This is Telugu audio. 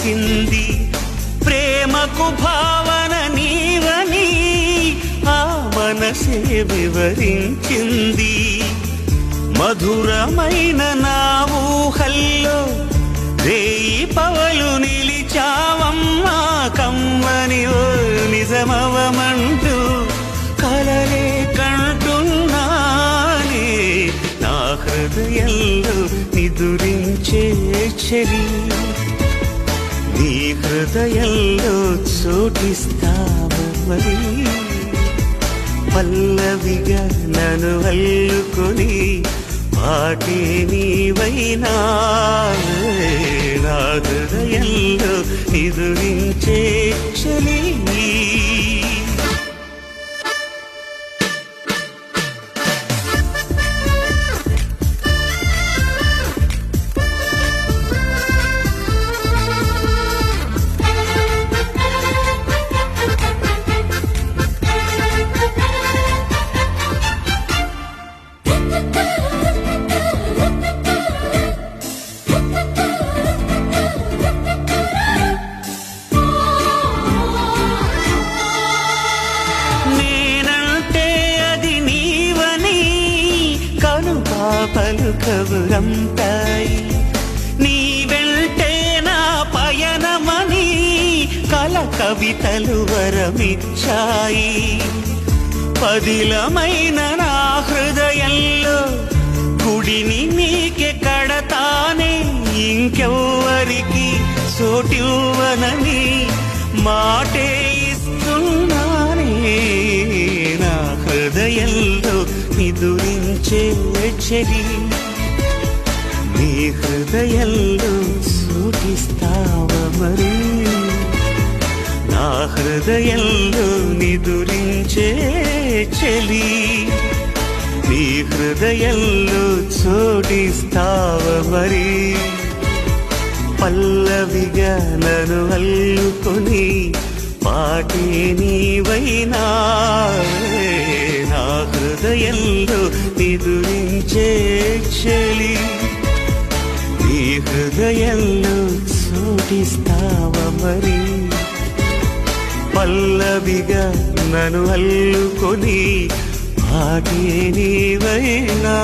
పలికింది ప్రేమకు భావన నీవని ఆ మనసే వివరించింది మధురమైన నా ఊహల్లో రేయి పవలు నిలిచావమ్మా కమ్మని ఓ నిజమవమంటూ కలలే కంటున్నానే నా హృదయంలో నిదురించే చెలి నీ హృదయంలో చోటిస్తావా మరి పల్లవిగా నన్ను అల్లుకొని పాటే నీవైనా నా హృదయంలో నిదురించే చెలి పలుకవురంతాయి నీ వెంటే నా పయనమని కల కవితలు వరమిచ్చాయి పదిలమైన నా హృదయంలో గుడిని నీకే కడతానే ఇంకెవ్వరికి చోటివ్వనని మాటే ఇస్తున్నానే నా హృదయంలో నిదురించే చెలి నీ హృదయంలో సూటిస్తావా మరి నా హృదయంలో నిదురించే చెలి నీ హృదయంలో చోటిస్తావా మరి పల్లవిగా నన్ను అల్లుకొని పాటే నీవైనా నా హృదయంలో నిదురించే చెలి నీ హృదయంలో చోటిస్తావా మరి పల్లవిగా నన్ను అల్లుకొని పాటే నీవైనా